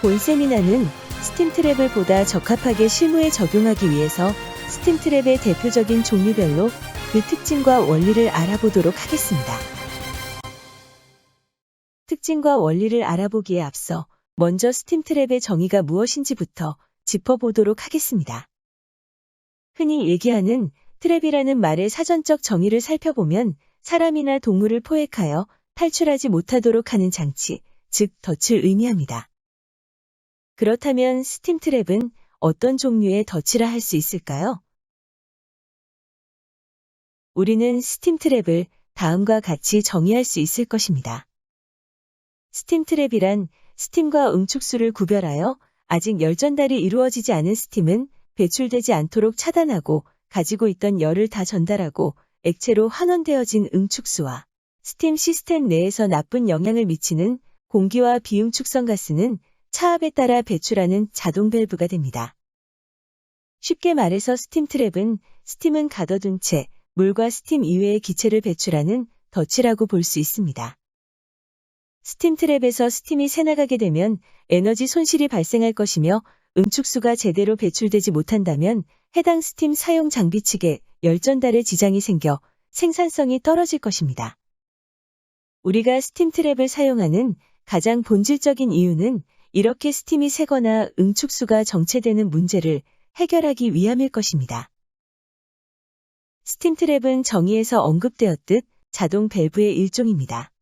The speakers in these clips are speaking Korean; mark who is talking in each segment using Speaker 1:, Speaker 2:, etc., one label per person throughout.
Speaker 1: 본 세미나는 스팀 트랩을 보다 적합하게 실무에 적용하기 위해서 스팀 트랩의 대표적인 종류별로 그 특징과 원리를 알아보도록 하겠습니다. 특징과 원리를 알아보기에 앞서 먼저 스팀 트랩의 정의가 무엇인지부터 짚어보도록 하겠습니다. 흔히 얘기하는 트랩이라는 말의 사전적 정의를 살펴보면 사람이나 동물을 포획하여 탈출하지 못하도록 하는 장치, 즉 덫을 의미합니다. 그렇다면 스팀 트랩은 어떤 종류의 덫이라 할 수 있을까요? 우리는 스팀 트랩을 다음과 같이 정의할 수 있을 것입니다. 스팀 트랩이란 스팀과 응축수를 구별하여 아직 열 전달이 이루어지지 않은 스팀은 배출되지 않도록 차단하고 가지고 있던 열을 다 전달하고 액체로 환원되어진 응축수와 스팀 시스템 내에서 나쁜 영향을 미치는 공기와 비응축성 가스는 차압에 따라 배출하는 자동 밸브가 됩니다. 쉽게 말해서 스팀 트랩은 스팀은 가둬둔 채 물과 스팀 이외의 기체를 배출하는 덫이라고 볼 수 있습니다. 스팀 트랩에서 스팀이 새나가게 되면 에너지 손실이 발생할 것이며 응축수가 제대로 배출되지 못한다면 해당 스팀 사용 장비 측에 열 전달에 지장이 생겨 생산성이 떨어질 것입니다. 우리가 스팀 트랩을 사용하는 가장 본질적인 이유는 이렇게 스팀이 새거나 응축수가 정체되는 문제를 해결하기 위함일 것입니다. 스팀 트랩은 정의에서 언급되었듯 자동 밸브의 일종입니다.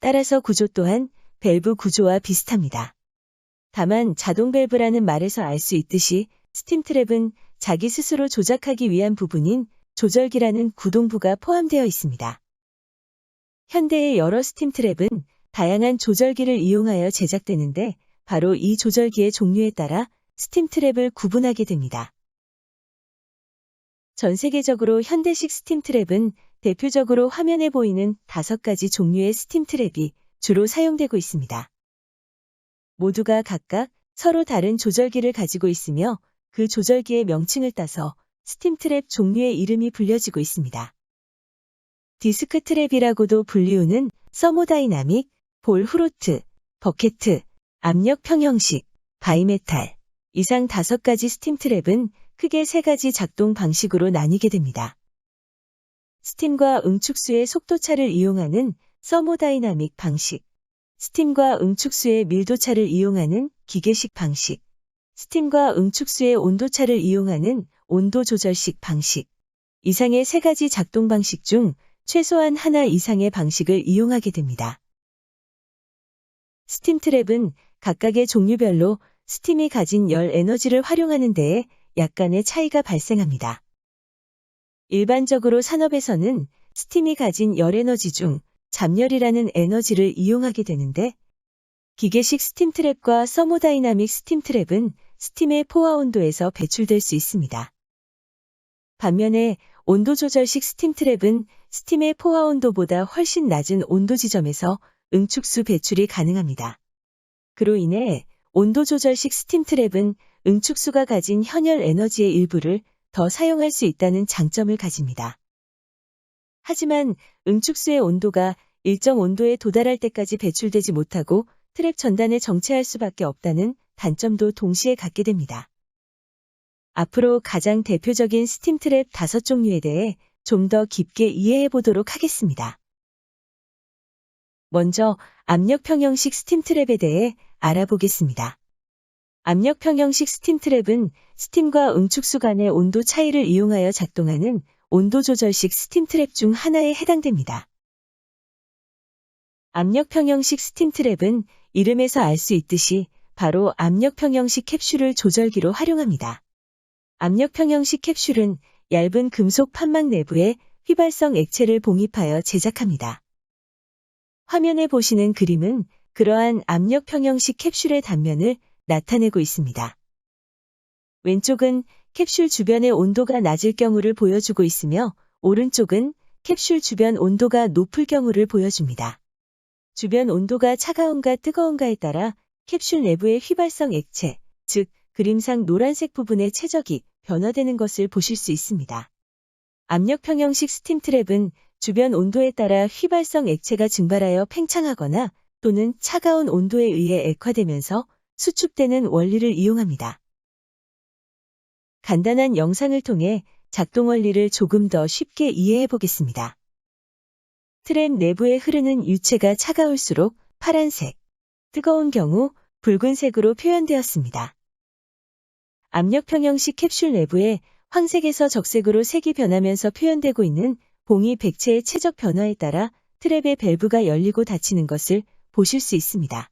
Speaker 1: 따라서 구조 또한 밸브 구조와 비슷합니다. 다만 자동 밸브라는 말에서 알 수 있듯이 스팀 트랩은 자기 스스로 조작하기 위한 부분인 조절기라는 구동부가 포함되어 있습니다. 현대의 여러 스팀 트랩은 다양한 조절기를 이용하여 제작되는데 바로 이 조절기의 종류에 따라 스팀 트랩을 구분하게 됩니다. 전 세계적으로 현대식 스팀 트랩은 대표적으로 화면에 보이는 5가지 종류의 스팀 트랩이 주로 사용되고 있습니다. 모두가 각각 서로 다른 조절기를 가지고 있으며 그 조절기의 명칭을 따서 스팀 트랩 종류의 이름이 불려지고 있습니다. 디스크 트랩이라고도 불리우는 서모다이나믹, 볼 후로트, 버케트, 압력 평형식, 바이메탈 이상 5가지 스팀 트랩은 크게 3가지 작동 방식으로 나뉘게 됩니다. 스팀과 응축수의 속도차를 이용하는 서모다이나믹 방식, 스팀과 응축수의 밀도차를 이용하는 기계식 방식, 스팀과 응축수의 온도차를 이용하는 온도 조절식 방식, 이상의 3가지 작동 방식 중 최소한 하나 이상의 방식을 이용하게 됩니다. 스팀 트랩은 각각의 종류별로 스팀이 가진 열 에너지를 활용하는 데에 약간의 차이가 발생합니다. 일반적으로 산업에서는 스팀이 가진 열 에너지 중 잡열이라는 에너지를 이용하게 되는데 기계식 스팀 트랩과 서모다이나믹 스팀 트랩은 스팀의 포화 온도에서 배출될 수 있습니다. 반면에 온도 조절식 스팀 트랩은 스팀의 포화 온도보다 훨씬 낮은 온도 지점에서 응축수 배출이 가능합니다. 그로 인해 온도 조절식 스팀 트랩은 응축수가 가진 현열 에너지의 일부를 더 사용할 수 있다는 장점을 가집니다. 하지만 응축수의 온도가 일정 온도에 도달할 때까지 배출되지 못하고 트랩 전단에 정체할 수밖에 없다는 단점도 동시에 갖게 됩니다. 앞으로 가장 대표적인 스팀 트랩 5종류에 대해 좀 더 깊게 이해해 보도록 하겠습니다. 먼저 압력 평형식 스팀 트랩에 대해 알아보겠습니다. 압력 평형식 스팀 트랩은 스팀과 응축수 간의 온도 차이를 이용하여 작동하는 온도 조절식 스팀 트랩 중 하나에 해당됩니다. 압력 평형식 스팀 트랩은 이름에서 알 수 있듯이 바로 압력 평형식 캡슐을 조절기로 활용합니다. 압력 평형식 캡슐은 얇은 금속 판막 내부에 휘발성 액체를 봉입하여 제작합니다. 화면에 보시는 그림은 그러한 압력 평형식 캡슐의 단면을 나타내고 있습니다. 왼쪽은 캡슐 주변의 온도가 낮을 경우를 보여주고 있으며 오른쪽은 캡슐 주변 온도가 높을 경우를 보여줍니다. 주변 온도가 차가운가 뜨거운가에 따라 캡슐 내부의 휘발성 액체, 즉 그림상 노란색 부분의 최적이 변화되는 것을 보실 수 있습니다. 압력 평형식 스팀 트랩은 주변 온도에 따라 휘발성 액체가 증발하여 팽창하거나 또는 차가운 온도에 의해 액화되면서 수축되는 원리를 이용합니다. 간단한 영상을 통해 작동 원리를 조금 더 쉽게 이해해 보겠습니다. 트랩 내부에 흐르는 유체가 차가울수록 파란색, 뜨거운 경우 붉은색으로 표현되었습니다. 압력 평형식 캡슐 내부에 황색에서 적색으로 색이 변하면서 표현되고 있는 봉이 백체의 체적 변화에 따라 트랩의 밸브가 열리고 닫히는 것을 보실 수 있습니다.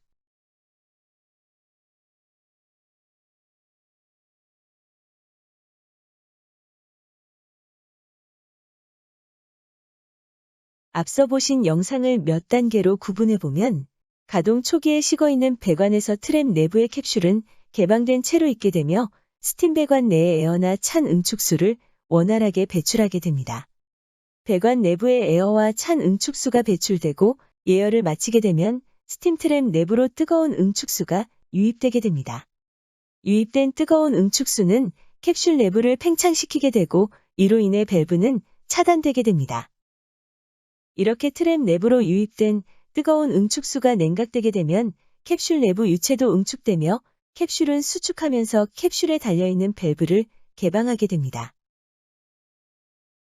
Speaker 1: 앞서 보신 영상을 몇 단계로 구분해 보면 가동 초기에 식어있는 배관에서 트랩 내부의 캡슐은 개방된 채로 있게 되며 스팀 배관 내의 에어나 찬 응축수를 원활하게 배출하게 됩니다. 배관 내부의 에어와 찬 응축수가 배출되고 예열을 마치게 되면 스팀 트랩 내부로 뜨거운 응축수가 유입되게 됩니다. 유입된 뜨거운 응축수는 캡슐 내부를 팽창시키게 되고 이로 인해 밸브는 차단되게 됩니다. 이렇게 트랩 내부로 유입된 뜨거운 응축수가 냉각되게 되면 캡슐 내부 유체도 응축되며 캡슐은 수축하면서 캡슐에 달려있는 밸브를 개방하게 됩니다.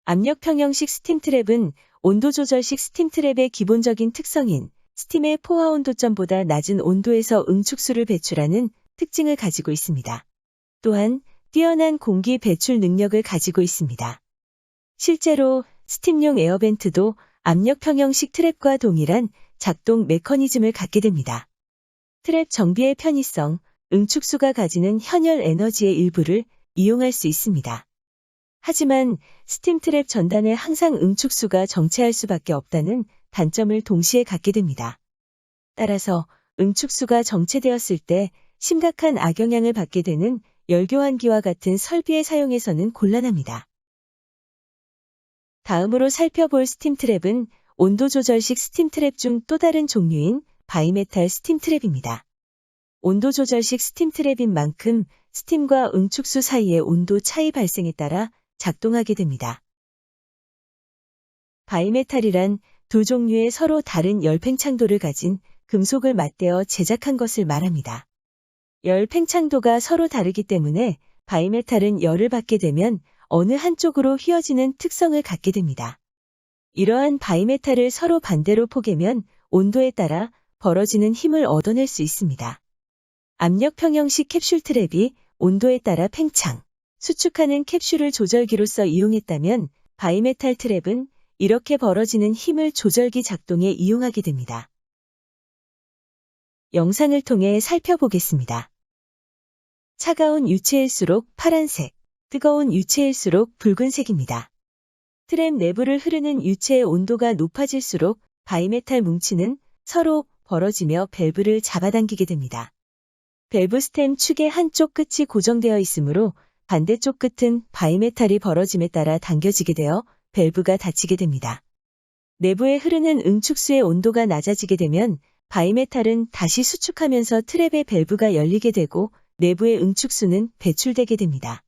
Speaker 1: 압력 평형식 스팀 트랩은 온도 조절식 스팀 트랩의 기본적인 특성인 스팀의 포화 온도점보다 낮은 온도에서 응축수를 배출하는 특징을 가지고 있습니다. 또한 뛰어난 공기 배출 능력을 가지고 있습니다. 실제로 스팀용 에어벤트도 압력 평형식 트랩과 동일한 작동 메커니즘을 갖게 됩니다. 트랩 정비의 편의성, 응축수가 가지는 현열 에너지의 일부를 이용할 수 있습니다. 하지만 스팀 트랩 전단에 항상 응축수가 정체할 수밖에 없다는 단점을 동시에 갖게 됩니다. 따라서 응축수가 정체되었을 때 심각한 악영향을 받게 되는 열교환기와 같은 설비의 사용에서는 곤란합니다. 다음으로 살펴볼 스팀 트랩은 온도 조절식 스팀 트랩 중 또 다른 종류인 바이메탈 스팀 트랩입니다. 온도 조절식 스팀 트랩인 만큼 스팀과 응축수 사이의 온도 차이 발생에 따라 작동하게 됩니다. 바이메탈이란 두 종류의 서로 다른 열 팽창도를 가진 금속을 맞대어 제작한 것을 말합니다. 열 팽창도가 서로 다르기 때문에 바이메탈은 열을 받게 되면 어느 한쪽으로 휘어지는 특성을 갖게 됩니다. 이러한 바이메탈을 서로 반대로 포개면 온도에 따라 벌어지는 힘을 얻어낼 수 있습니다. 압력 평형식 캡슐 트랩이 온도에 따라 팽창, 수축하는 캡슐을 조절기로서 이용했다면 바이메탈 트랩은 이렇게 벌어지는 힘을 조절기 작동에 이용하게 됩니다. 영상을 통해 살펴보겠습니다. 차가운 유체일수록 파란색, 뜨거운 유체일수록 붉은색입니다. 트랩 내부를 흐르는 유체의 온도가 높아질수록 바이메탈 뭉치는 서로 벌어지며 밸브를 잡아당기게 됩니다. 밸브 스템 축의 한쪽 끝이 고정되어 있으므로 반대쪽 끝은 바이메탈이 벌어짐에 따라 당겨지게 되어 밸브가 닫히게 됩니다. 내부에 흐르는 응축수의 온도가 낮아지게 되면 바이메탈은 다시 수축하면서 트랩의 밸브가 열리게 되고 내부의 응축수는 배출되게 됩니다.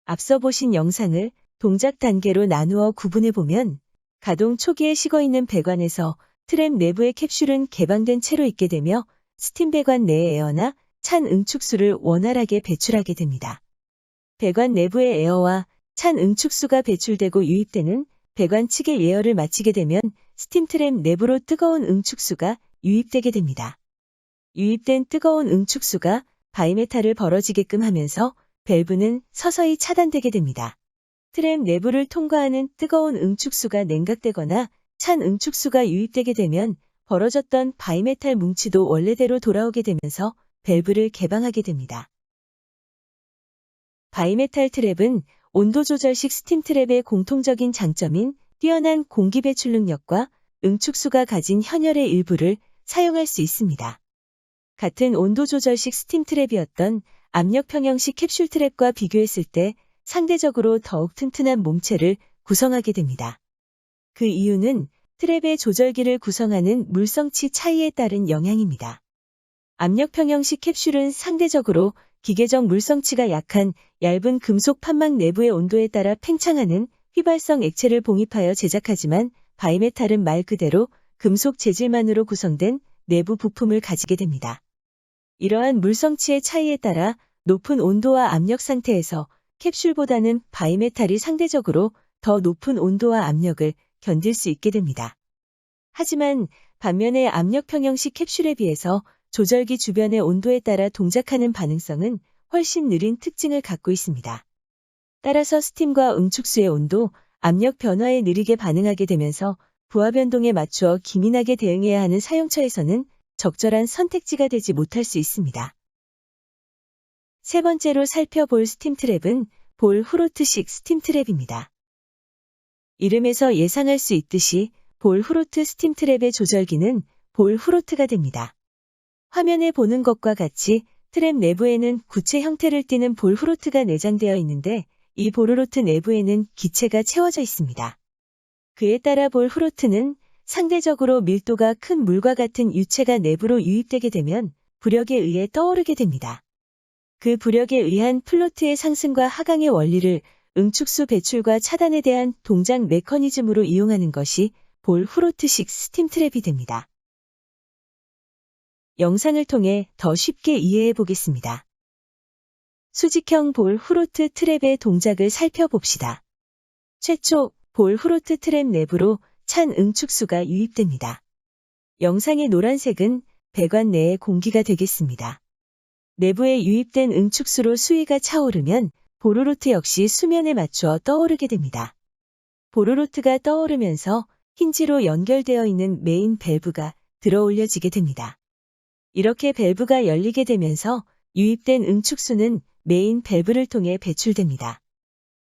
Speaker 1: 앞서 보신 영상을 동작 단계로 나누어 구분해 보면 가동 초기에 식어있는 배관에서 트랩 내부의 캡슐은 개방된 채로 있게 되며 스팀 배관 내의 에어나 찬 응축수를 원활하게 배출하게 됩니다. 배관 내부의 에어와 찬 응축수가 배출되고 유입되는 배관 측의 예열을 마치게 되면 스팀 트랩 내부로 뜨거운 응축수가 유입되게 됩니다. 유입된 뜨거운 응축수가 바이메탈을 벌어지게끔 하면서 밸브는 서서히 차단되게 됩니다. 트랩 내부를 통과하는 뜨거운 응축수가 냉각되거나 찬 응축수가 유입되게 되면 벌어졌던 바이메탈 뭉치도 원래대로 돌아오게 되면서 밸브를 개방하게 됩니다. 바이메탈 트랩은 온도 조절식 스팀 트랩의 공통적인 장점인 뛰어난 공기 배출 능력과 응축수가 가진 현열의 일부를 사용할 수 있습니다. 같은 온도 조절식 스팀 트랩이었던 압력 평형식 캡슐 트랩과 비교했을 때 상대적으로 더욱 튼튼한 몸체를 구성하게 됩니다. 그 이유는 트랩의 조절기를 구성하는 물성치 차이에 따른 영향입니다. 압력 평형식 캡슐은 상대적으로 기계적 물성치가 약한 얇은 금속 판막 내부의 온도에 따라 팽창하는 휘발성 액체를 봉입하여 제작하지만 바이메탈은 말 그대로 금속 재질만으로 구성된 내부 부품을 가지게 됩니다. 이러한 물성치의 차이에 따라 높은 온도와 압력 상태에서 캡슐보다는 바이메탈이 상대적으로 더 높은 온도와 압력을 견딜 수 있게 됩니다. 하지만 반면에 압력 평형식 캡슐에 비해서 조절기 주변의 온도에 따라 동작하는 반응성은 훨씬 느린 특징을 갖고 있습니다. 따라서 스팀과 응축수의 온도, 압력 변화에 느리게 반응하게 되면서 부하 변동에 맞추어 기민하게 대응해야 하는 사용처에서는 적절한 선택지가 되지 못할 수 있습니다. 세 번째로 살펴볼 스팀 트랩은 볼 후로트식 스팀 트랩입니다. 이름에서 예상할 수 있듯이 볼 후로트 스팀 트랩의 조절기는 볼 후로트가 됩니다. 화면에 보는 것과 같이 트랩 내부에는 구체 형태를 띠는 볼 후로트가 내장되어 있는데 이 볼 후로트 내부에는 기체가 채워져 있습니다. 그에 따라 볼 후로트는 상대적으로 밀도가 큰 물과 같은 유체가 내부로 유입되게 되면 부력에 의해 떠오르게 됩니다. 그 부력에 의한 플로트의 상승과 하강의 원리를 응축수 배출과 차단에 대한 동작 메커니즘으로 이용하는 것이 볼 후로트식 스팀 트랩이 됩니다. 영상을 통해 더 쉽게 이해해 보겠습니다. 수직형 볼 후로트 트랩의 동작을 살펴봅시다. 최초 볼 후로트 트랩 내부로 찬 응축수가 유입됩니다. 영상의 노란색은 배관 내의 공기가 되겠습니다. 내부에 유입된 응축수로 수위가 차오르면 볼 후로트 역시 수면에 맞추어 떠오르게 됩니다. 볼 후로트가 떠오르면서 힌지로 연결되어 있는 메인 밸브가 들어 올려지게 됩니다. 이렇게 밸브가 열리게 되면서 유입된 응축수는 메인 밸브를 통해 배출됩니다.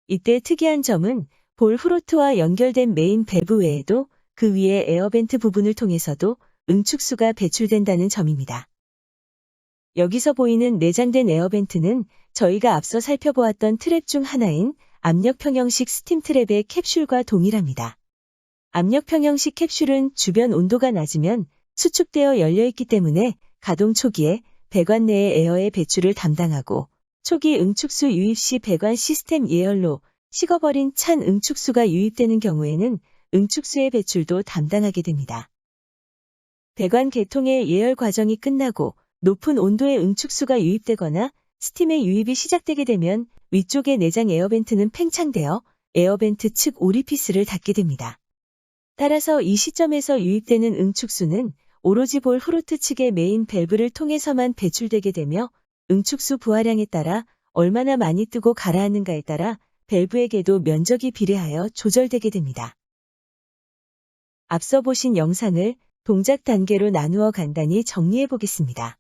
Speaker 1: 이때 특이한 점은 볼 후로트와 연결된 메인 밸브 외에도 그 위에 에어벤트 부분을 통해서도 응축수가 배출된다는 점입니다. 여기서 보이는 내장된 에어벤트는 저희가 앞서 살펴보았던 트랩 중 하나인 압력 평형식 스팀 트랩의 캡슐과 동일합니다. 압력 평형식 캡슐은 주변 온도가 낮으면 수축되어 열려있기 때문에 가동 초기에 배관 내의 에어의 배출을 담당하고 초기 응축수 유입 시 배관 시스템 예열로 식어버린 찬 응축수가 유입되는 경우에는 응축수의 배출도 담당하게 됩니다. 배관 개통의 예열 과정이 끝나고 높은 온도의 응축수가 유입되거나 스팀의 유입이 시작되게 되면 위쪽의 내장 에어벤트는 팽창되어 에어벤트 측 오리피스를 닫게 됩니다. 따라서 이 시점에서 유입되는 응축수는 오로지 볼 후로트 측의 메인 밸브를 통해서만 배출되게 되며 응축수 부하량에 따라 얼마나 많이 뜨고 가라앉는가에 따라 밸브에게도 면적이 비례하여 조절되게 됩니다. 앞서 보신 영상을 동작 단계로 나누어 간단히 정리해 보겠습니다.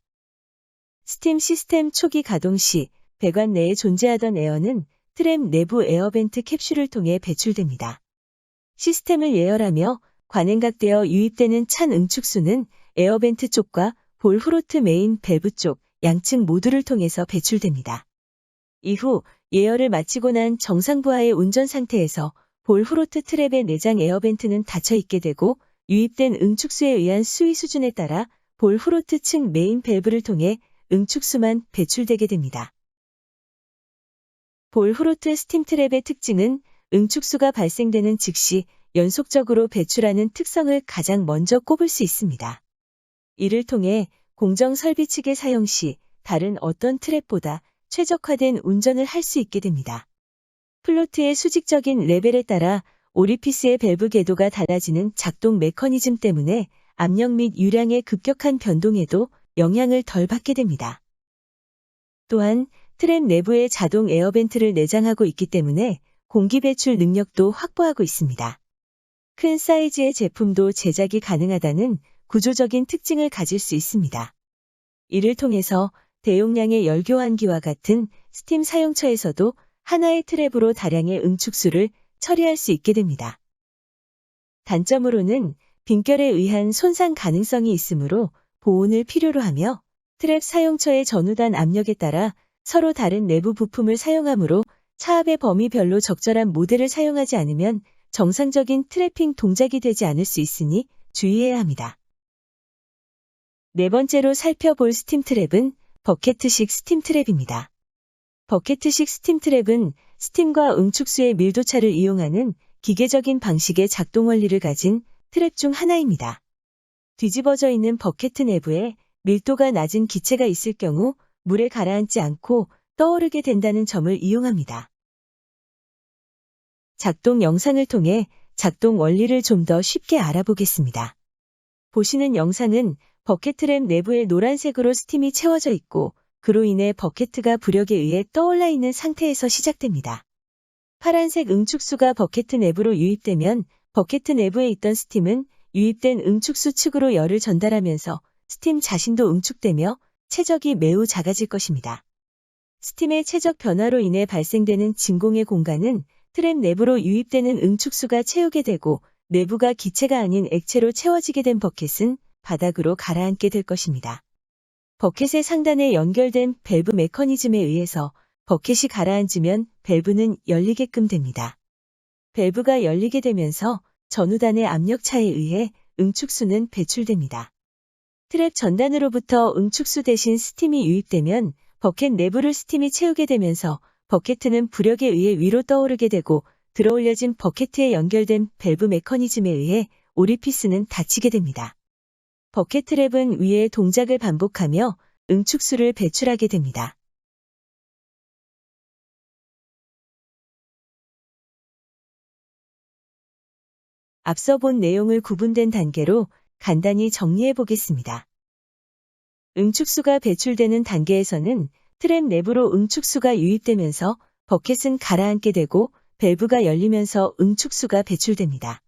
Speaker 1: 스팀 시스템 초기 가동 시 배관 내에 존재하던 에어는 트랩 내부 에어벤트 캡슐을 통해 배출됩니다. 시스템을 예열하며 관행각되어 유입되는 찬 응축수는 에어벤트 쪽과 볼 후로트 메인 밸브 쪽 양측 모두를 통해서 배출됩니다. 이후 예열을 마치고 난 정상 부하의 운전 상태에서 볼 후로트 트랩의 내장 에어벤트는 닫혀 있게 되고 유입된 응축수에 의한 수위 수준에 따라 볼 후로트 측 메인 밸브를 통해 응축수만 배출되게 됩니다. 볼 후로트 스팀 트랩의 특징은 응축수가 발생되는 즉시 연속적으로 배출하는 특성을 가장 먼저 꼽을 수 있습니다. 이를 통해 공정 설비 측의 사용 시 다른 어떤 트랩보다 최적화된 운전을 할 수 있게 됩니다. 플로트의 수직적인 레벨에 따라 오리피스의 밸브 궤도가 달라지는 작동 메커니즘 때문에 압력 및 유량의 급격한 변동에도 영향을 덜 받게 됩니다. 또한 트랩 내부에 자동 에어벤트를 내장하고 있기 때문에 공기 배출 능력도 확보하고 있습니다. 큰 사이즈의 제품도 제작이 가능하다는 구조적인 특징을 가질 수 있습니다. 이를 통해서 대용량의 열교환기와 같은 스팀 사용처에서도 하나의 트랩으로 다량의 응축수를 처리할 수 있게 됩니다. 단점으로는 빈결에 의한 손상 가능성이 있으므로 보온을 필요로 하며 트랩 사용처의 전후단 압력에 따라 서로 다른 내부 부품을 사용하므로 차압의 범위별로 적절한 모델을 사용하지 않으면 정상적인 트래핑 동작이 되지 않을 수 있으니 주의해야 합니다. 네 번째로 살펴볼 스팀 트랩은 버켓식 스팀 트랩입니다. 버켓식 스팀 트랩은 스팀과 응축수의 밀도차를 이용하는 기계적인 방식의 작동 원리를 가진 트랩 중 하나입니다. 뒤집어져 있는 버켓 내부에 밀도가 낮은 기체가 있을 경우 물에 가라앉지 않고 떠오르게 된다는 점을 이용합니다. 작동 영상을 통해 작동 원리를 좀 더 쉽게 알아보겠습니다. 보시는 영상은 버켓트랩 내부에 노란색으로 스팀이 채워져 있고 그로 인해 버켓트가 부력에 의해 떠올라 있는 상태에서 시작됩니다. 파란색 응축수가 버켓트 내부로 유입되면 버켓트 내부에 있던 스팀은 유입된 응축수 측으로 열을 전달하면서 스팀 자신도 응축되며 최적이 매우 작아질 것입니다. 스팀의 최적 변화로 인해 발생되는 진공의 공간은 트랩 내부로 유입되는 응축수가 채우게 되고 내부가 기체가 아닌 액체로 채워지게 된 버켓은 바닥으로 가라앉게 될 것입니다. 버켓의 상단에 연결된 밸브 메커니즘에 의해서 버켓이 가라앉으면 밸브는 열리게끔 됩니다. 밸브가 열리게 되면서 전후단의 압력차에 의해 응축수는 배출됩니다. 트랩 전단으로부터 응축수 대신 스팀이 유입되면 버켓 내부를 스팀이 채우게 되면서 버켓은 부력에 의해 위로 떠오르게 되고 들어올려진 버켓에 연결된 밸브 메커니즘에 의해 오리피스는 닫히게 됩니다. 버켓 트랩은 위의 동작을 반복하며 응축수를 배출하게 됩니다. 앞서 본 내용을 구분된 단계로 간단히 정리해 보겠습니다. 응축수가 배출되는 단계에서는 트랩 내부로 응축수가 유입되면서 버켓은 가라앉게 되고 밸브가 열리면서 응축수가 배출됩니다.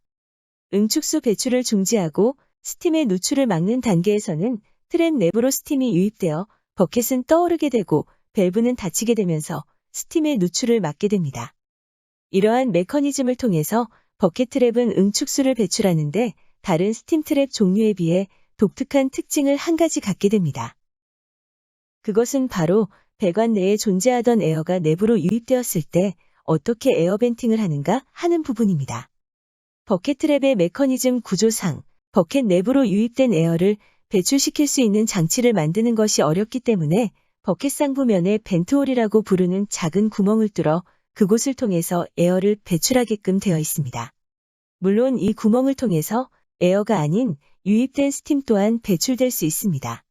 Speaker 1: 응축수 배출을 중지하고 스팀의 누출을 막는 단계에서는 트랩 내부로 스팀이 유입되어 버켓은 떠오르게 되고 밸브는 닫히게 되면서 스팀의 누출을 막게 됩니다. 이러한 메커니즘을 통해서 버켓 트랩은 응축수를 배출하는데 다른 스팀 트랩 종류에 비해 독특한 특징을 한 가지 갖게 됩니다. 그것은 바로 배관 내에 존재하던 에어가 내부로 유입되었을 때 어떻게 에어벤팅을 하는가 하는 부분입니다. 버켓 트랩의 메커니즘 구조상 버켓 내부로 유입된 에어를 배출시킬 수 있는 장치를 만드는 것이 어렵기 때문에 버켓 상부면에 벤트홀이라고 부르는 작은 구멍을 뚫어 그곳을 통해서 에어를 배출하게끔 되어 있습니다. 물론 이 구멍을 통해서 에어가 아닌 유입된 스팀 또한 배출될 수 있습니다.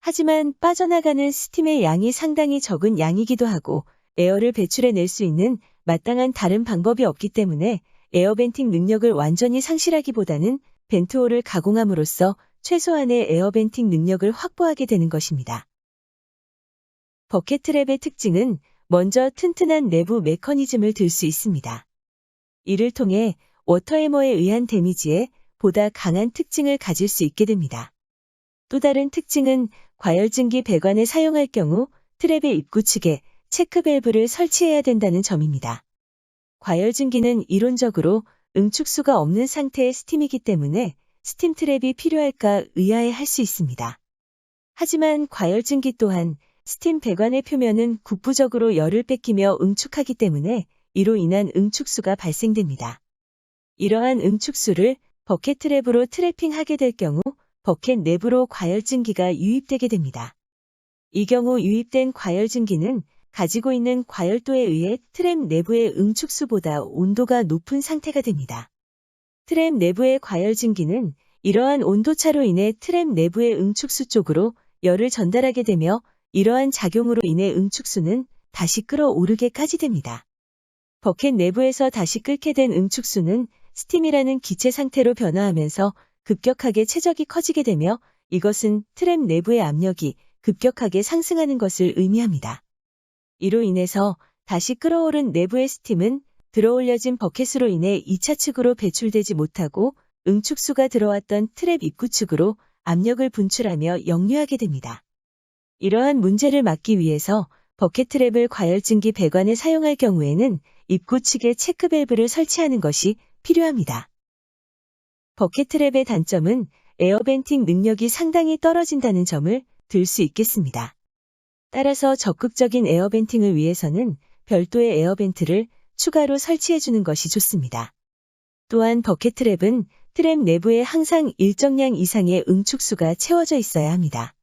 Speaker 1: 하지만 빠져나가는 스팀의 양이 상당히 적은 양이기도 하고 에어를 배출해낼 수 있는 마땅한 다른 방법이 없기 때문에 에어벤팅 능력을 완전히 상실하기보다는 벤트홀을 가공함으로써 최소한의 에어벤팅 능력을 확보하게 되는 것입니다. 버켓 트랩의 특징은 먼저 튼튼한 내부 메커니즘을 들 수 있습니다. 이를 통해 워터해머에 의한 데미지에 보다 강한 특징을 가질 수 있게 됩니다. 또 다른 특징은 과열증기 배관을 사용할 경우 트랩의 입구 측에 체크 밸브를 설치해야 된다는 점입니다. 과열증기는 이론적으로 응축수가 없는 상태의 스팀이기 때문에 스팀 트랩이 필요할까 의아해할 수 있습니다. 하지만 과열증기 또한 스팀 배관의 표면은 국부적으로 열을 뺏기며 응축하기 때문에 이로 인한 응축수가 발생됩니다. 이러한 응축수를 버켓 트랩으로 트래핑하게 될 경우 버켓 내부로 과열증기가 유입되게 됩니다. 이 경우 유입된 과열증기는 가지고 있는 과열도에 의해 트랩 내부의 응축수보다 온도가 높은 상태가 됩니다. 트랩 내부의 과열증기는 이러한 온도차로 인해 트랩 내부의 응축수 쪽으로 열을 전달하게 되며 이러한 작용으로 인해 응축수는 다시 끌어오르게까지 됩니다. 버켓 내부에서 다시 끓게 된 응축수는 스팀이라는 기체 상태로 변화하면서 급격하게 최적이 커지게 되며 이것은 트랩 내부의 압력이 급격하게 상승하는 것을 의미합니다. 이로 인해서 다시 끌어오른 내부의 스팀은 들어올려진 버켓으로 인해 2차 측으로 배출되지 못하고 응축수가 들어왔던 트랩 입구 측으로 압력을 분출하며 역류하게 됩니다. 이러한 문제를 막기 위해서 버켓 트랩을 과열증기 배관에 사용할 경우에는 입구 측에 체크 밸브를 설치하는 것이 필요합니다. 버켓 트랩의 단점은 에어벤팅 능력이 상당히 떨어진다는 점을 들 수 있겠습니다. 따라서 적극적인 에어벤팅을 위해서는 별도의 에어벤트를 추가로 설치해주는 것이 좋습니다. 또한 버켓 트랩은 트랩 내부에 항상 일정량 이상의 응축수가 채워져 있어야 합니다.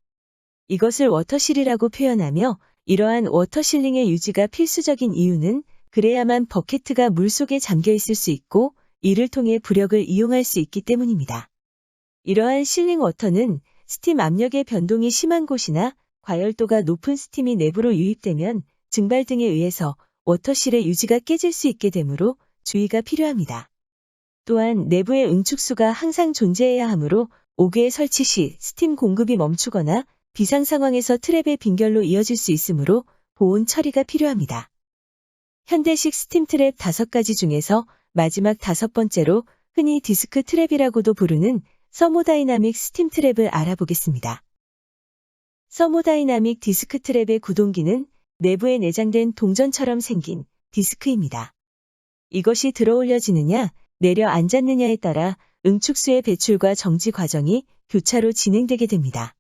Speaker 1: 이것을 워터실이라고 표현하며 이러한 워터실링의 유지가 필수적인 이유는 그래야만 버켓트가 물속에 잠겨 있을 수 있고 이를 통해 부력을 이용할 수 있기 때문입니다. 이러한 실링 워터는 스팀 압력의 변동이 심한 곳이나 과열도가 높은 스팀이 내부로 유입되면 증발 등에 의해서 워터실의 유지가 깨질 수 있게 되므로 주의가 필요합니다. 또한 내부의 응축수가 항상 존재해야 하므로 5개 설치 시 스팀 공급이 멈추거나 비상 상황에서 트랩의 빈결로 이어질 수 있으므로 보온 처리가 필요합니다. 현대식 스팀 트랩 5가지 중에서 마지막 5번째로 흔히 디스크 트랩이라고도 부르는 서모다이나믹 스팀 트랩을 알아보겠습니다. 서모다이나믹 디스크 트랩의 구동기는 내부에 내장된 동전처럼 생긴 디스크입니다. 이것이 들어올려지느냐 내려 앉았느냐에 따라 응축수의 배출과 정지 과정이 교차로 진행되게 됩니다.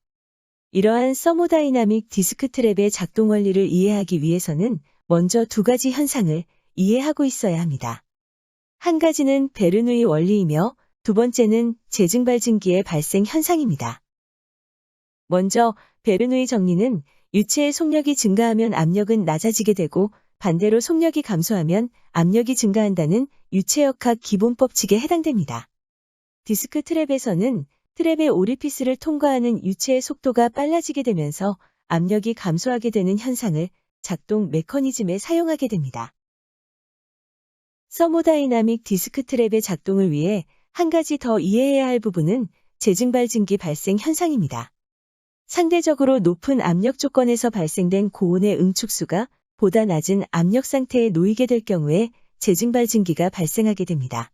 Speaker 1: 이러한 서모다이나믹 디스크 트랩의 작동 원리를 이해하기 위해서는 먼저 2가지 현상을 이해하고 있어야 합니다. 한 가지는 베르누이 원리이며 2번째는 재증발증기의 발생 현상입니다. 먼저 베르누이 정리는 유체의 속력이 증가하면 압력은 낮아지게 되고 반대로 속력이 감소하면 압력이 증가한다는 유체역학 기본법칙에 해당됩니다. 디스크 트랩에서는 트랩의 오리피스를 통과하는 유체의 속도가 빨라지게 되면서 압력이 감소하게 되는 현상을 작동 메커니즘에 사용하게 됩니다. 서모다이나믹 디스크 트랩의 작동을 위해 한 가지 더 이해해야 할 부분은 재증발증기 발생 현상입니다. 상대적으로 높은 압력 조건에서 발생된 고온의 응축수가 보다 낮은 압력 상태에 놓이게 될 경우에 재증발증기가 발생하게 됩니다.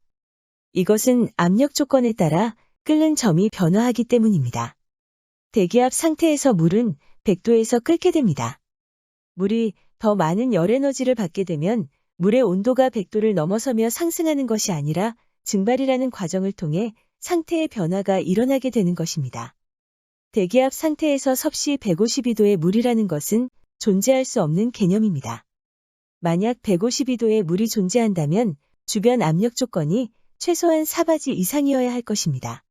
Speaker 1: 이것은 압력 조건에 따라 끓는 점이 변화하기 때문입니다. 대기압 상태에서 물은 100도에서 끓게 됩니다. 물이 더 많은 열 에너지를 받게 되면 물의 온도가 100도를 넘어서며 상승하는 것이 아니라 증발이라는 과정을 통해 상태의 변화가 일어나게 되는 것입니다. 대기압 상태에서 섭씨 152도의 물이라는 것은 존재할 수 없는 개념입니다. 만약 152도의 물이 존재한다면 주변 압력 조건이 최소한 사바지 이상이어야 할 것입니다.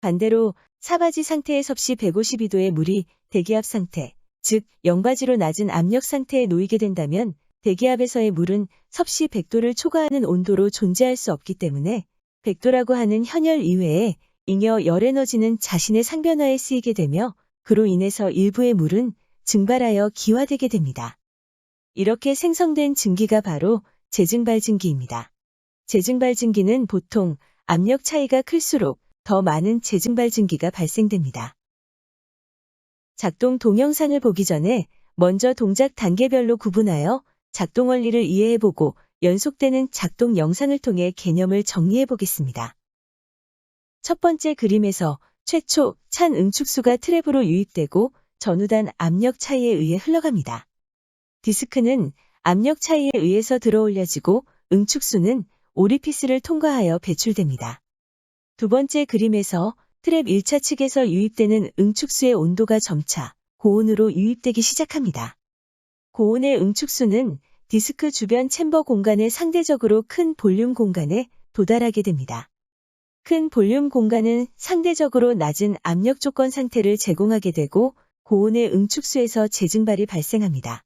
Speaker 1: 반대로 사바지 상태의 섭씨 152도의 물이 대기압 상태, 즉 0바지로 낮은 압력 상태에 놓이게 된다면 대기압에서의 물은 섭씨 100도를 초과하는 온도로 존재할 수 없기 때문에 100도라고 하는 현열 이외에 잉여 열 에너지는 자신의 상변화에 쓰이게 되며 그로 인해서 일부의 물은 증발하여 기화되게 됩니다. 이렇게 생성된 증기가 바로 재증발증기입니다. 재증발증기는 보통 압력 차이가 클수록 더 많은 재증발증기가 발생됩니다. 작동 동영상을 보기 전에 먼저 동작 단계별로 구분하여 작동 원리를 이해해보고 연속되는 작동 영상을 통해 개념을 정리해보겠습니다. 첫 번째 그림에서 최초 찬 응축수가 트랩으로 유입되고 전후단 압력 차이에 의해 흘러갑니다. 디스크는 압력 차이에 의해서 들어올려지고 응축수는 오리피스를 통과하여 배출됩니다. 두 번째 그림에서 트랩 1차 측에서 유입되는 응축수의 온도가 점차 고온으로 유입되기 시작합니다. 고온의 응축수는 디스크 주변 챔버 공간의 상대적으로 큰 볼륨 공간에 도달하게 됩니다. 큰 볼륨 공간은 상대적으로 낮은 압력 조건 상태를 제공하게 되고 고온의 응축수에서 재증발이 발생합니다.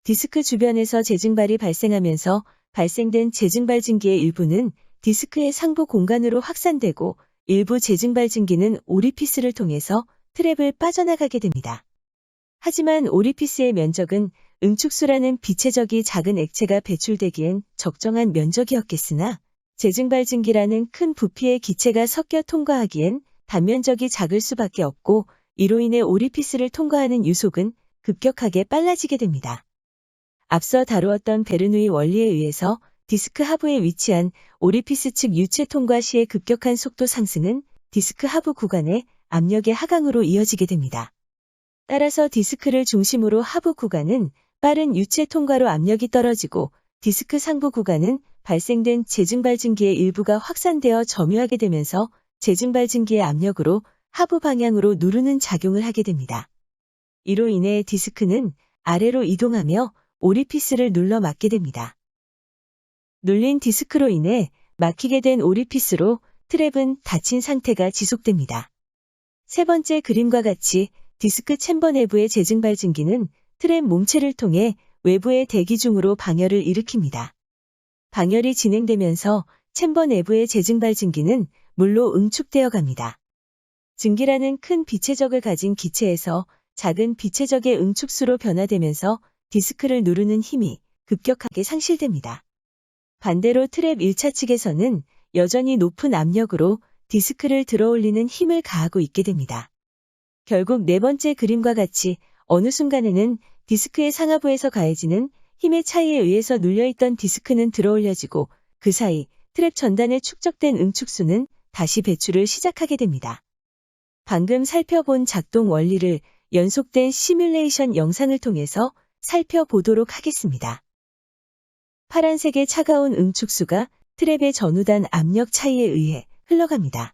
Speaker 1: 디스크 주변에서 재증발이 발생하면서 발생된 재증발증기의 일부는 디스크의 상부 공간으로 확산되고 일부 재증발증기는 오리피스를 통해서 트랩을 빠져나가게 됩니다. 하지만 오리피스의 면적은 응축수라는 비체적이 작은 액체가 배출되기엔 적정한 면적이었겠으나 재증발증기라는 큰 부피의 기체가 섞여 통과하기엔 단면적이 작을 수밖에 없고 이로 인해 오리피스를 통과하는 유속은 급격하게 빨라지게 됩니다. 앞서 다루었던 베르누이 원리에 의해서 디스크 하부에 위치한 오리피스 측 유체 통과 시의 급격한 속도 상승은 디스크 하부 구간의 압력의 하강으로 이어지게 됩니다. 따라서 디스크를 중심으로 하부 구간은 빠른 유체 통과로 압력이 떨어지고 디스크 상부 구간은 발생된 재증발증기의 일부가 확산되어 점유하게 되면서 재증발증기의 압력으로 하부 방향으로 누르는 작용을 하게 됩니다. 이로 인해 디스크는 아래로 이동하며 오리피스를 눌러 막게 됩니다. 눌린 디스크로 인해 막히게 된 오리피스로 트랩은 닫힌 상태가 지속됩니다. 세 번째 그림과 같이 디스크 챔버 내부의 재증발증기는 트랩 몸체를 통해 외부의 대기 중으로 방열을 일으킵니다. 방열이 진행되면서 챔버 내부의 재증발증기는 물로 응축되어 갑니다. 증기라는 큰 비체적을 가진 기체에서 작은 비체적의 응축수로 변화되면서 디스크를 누르는 힘이 급격하게 상실됩니다. 반대로 트랩 1차 측에서는 여전히 높은 압력으로 디스크를 들어올리는 힘을 가하고 있게 됩니다. 결국 네 번째 그림과 같이 어느 순간에는 디스크의 상하부에서 가해지는 힘의 차이에 의해서 눌려있던 디스크는 들어올려지고 그 사이 트랩 전단에 축적된 응축수는 다시 배출을 시작하게 됩니다. 방금 살펴본 작동 원리를 연속된 시뮬레이션 영상을 통해서 살펴보도록 하겠습니다. 파란색의 차가운 응축수가 트랩의 전후단 압력 차이에 의해 흘러갑니다.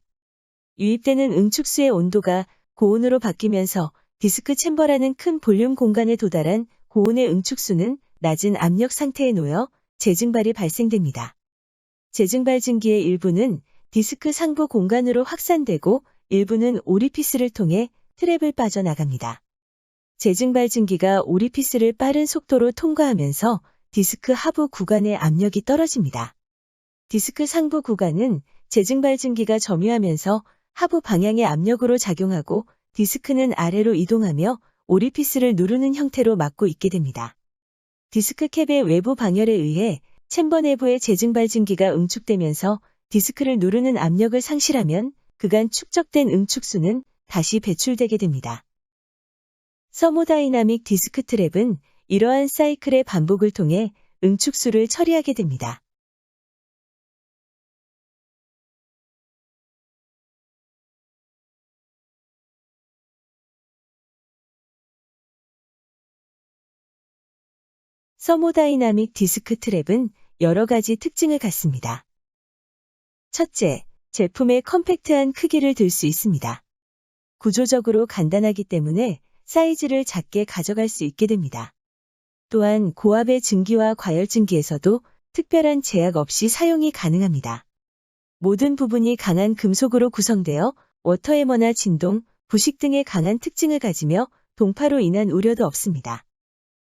Speaker 1: 유입되는 응축수의 온도가 고온으로 바뀌면서 디스크 챔버라는 큰 볼륨 공간에 도달한 고온의 응축수는 낮은 압력 상태에 놓여 재증발이 발생됩니다. 재증발 증기의 일부는 디스크 상부 공간으로 확산되고 일부는 오리피스를 통해 트랩을 빠져나갑니다. 재증발 증기가 오리피스를 빠른 속도로 통과하면서 디스크 하부 구간의 압력이 떨어집니다. 디스크 상부 구간은 재증발 증기가 점유하면서 하부 방향의 압력으로 작용하고 디스크는 아래로 이동하며 오리피스를 누르는 형태로 막고 있게 됩니다. 디스크 캡의 외부 방열에 의해 챔버 내부의 재증발 증기가 응축되면서 디스크를 누르는 압력을 상실하면 그간 축적된 응축수는 다시 배출되게 됩니다. 서모다이나믹 디스크 트랩은 이러한 사이클의 반복을 통해 응축수를 처리하게 됩니다. 서모다이나믹 디스크 트랩은 여러 가지 특징을 갖습니다. 첫째, 제품의 컴팩트한 크기를 들 수 있습니다. 구조적으로 간단하기 때문에 사이즈를 작게 가져갈 수 있게 됩니다. 또한 고압의 증기와 과열 증기에서도 특별한 제약 없이 사용이 가능합니다. 모든 부분이 강한 금속으로 구성되어 워터해머나 진동, 부식 등의 강한 특징을 가지며 동파로 인한 우려도 없습니다.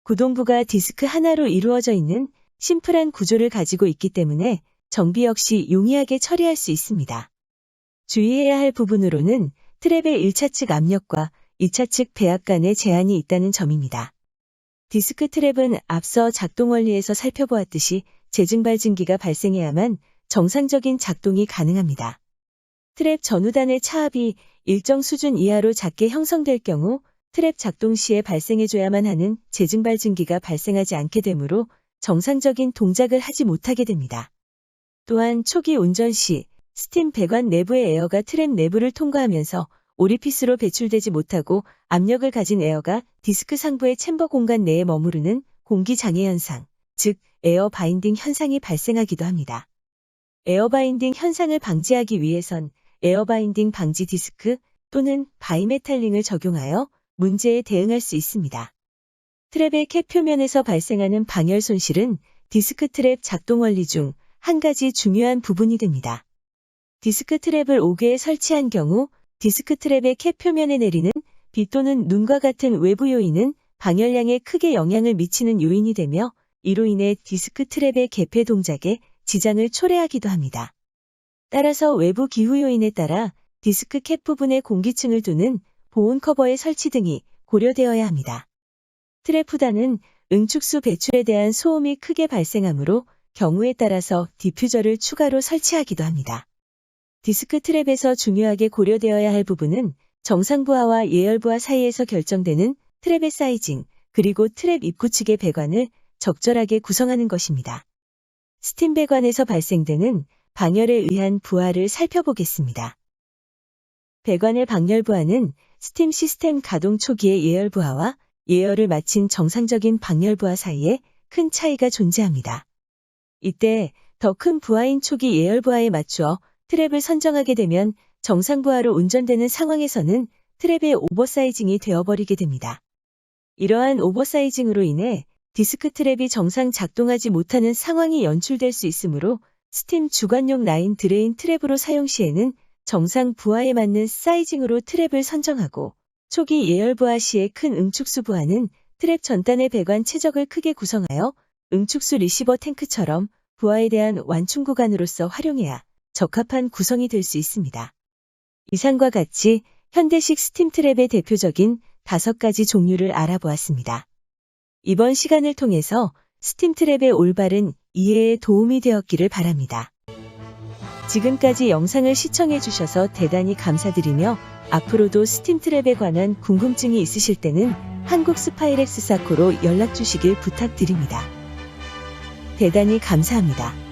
Speaker 1: 구동부가 디스크 하나로 이루어져 있는 심플한 구조를 가지고 있기 때문에 정비 역시 용이하게 처리할 수 있습니다. 주의해야 할 부분으로는 트랩의 1차 측 압력과 2차 측 배압 간의 제한이 있다는 점입니다. 디스크 트랩은 앞서 작동 원리에서 살펴보았듯이 재증발 증기가 발생해야만 정상적인 작동이 가능합니다. 트랩 전후단의 차압이 일정 수준 이하로 작게 형성될 경우 트랩 작동 시에 발생해줘야만 하는 재증발 증기가 발생하지 않게 되므로 정상적인 동작을 하지 못하게 됩니다. 또한 초기 운전 시 스팀 배관 내부의 에어가 트랩 내부를 통과하면서 오리피스로 배출되지 못하고 압력을 가진 에어가 디스크 상부의 챔버 공간 내에 머무르는 공기장애 현상, 즉 에어 바인딩 현상이 발생하기도 합니다. 에어 바인딩 현상을 방지하기 위해선 에어 바인딩 방지 디스크 또는 바이메탈링을 적용하여 문제에 대응할 수 있습니다. 트랩의 캡 표면에서 발생하는 방열 손실은 디스크 트랩 작동 원리 중 한 가지 중요한 부분이 됩니다. 디스크 트랩을 5개에 설치한 경우 디스크 트랩의 캡 표면에 내리는 비 또는 눈과 같은 외부 요인은 방열량에 크게 영향을 미치는 요인이 되며 이로 인해 디스크 트랩의 개폐 동작에 지장을 초래하기도 합니다. 따라서 외부 기후 요인에 따라 디스크 캡 부분에 공기층을 두는 보온 커버의 설치 등이 고려되어야 합니다. 트랩 후단은 응축수 배출에 대한 소음이 크게 발생하므로 경우에 따라서 디퓨저를 추가로 설치하기도 합니다. 디스크 트랩에서 중요하게 고려되어야 할 부분은 정상부하와 예열부하 사이에서 결정되는 트랩의 사이징, 그리고 트랩 입구 측의 배관을 적절하게 구성하는 것입니다. 스팀 배관에서 발생되는 방열에 의한 부하를 살펴보겠습니다. 배관의 방열 부하는 스팀 시스템 가동 초기의 예열 부하와 예열을 마친 정상적인 방열 부하 사이에 큰 차이가 존재합니다. 이때 더 큰 부하인 초기 예열 부하에 맞추어 트랩을 선정하게 되면 정상 부하로 운전되는 상황에서는 트랩의 오버사이징이 되어버리게 됩니다. 이러한 오버사이징으로 인해 디스크 트랩이 정상 작동하지 못하는 상황이 연출될 수 있으므로 스팀 주관용 라인 드레인 트랩으로 사용 시에는 정상 부하에 맞는 사이징으로 트랩을 선정하고 초기 예열 부하 시의 큰 응축수 부하는 트랩 전단의 배관 최적을 크게 구성하여 응축수 리시버 탱크처럼 부하에 대한 완충 구간으로서 활용해야 적합한 구성이 될 수 있습니다. 이상과 같이 현대식 스팀트랩의 대표적인 5가지 종류를 알아보았습니다. 이번 시간을 통해서 스팀트랩의 올바른 이해에 도움이 되었기를 바랍니다. 지금까지 영상을 시청해 주셔서 대단히 감사드리며 앞으로도 스팀트랩에 관한 궁금증이 있으실 때는 한국스파이렉스 사코로 연락 주시길 부탁드립니다. 대단히 감사합니다.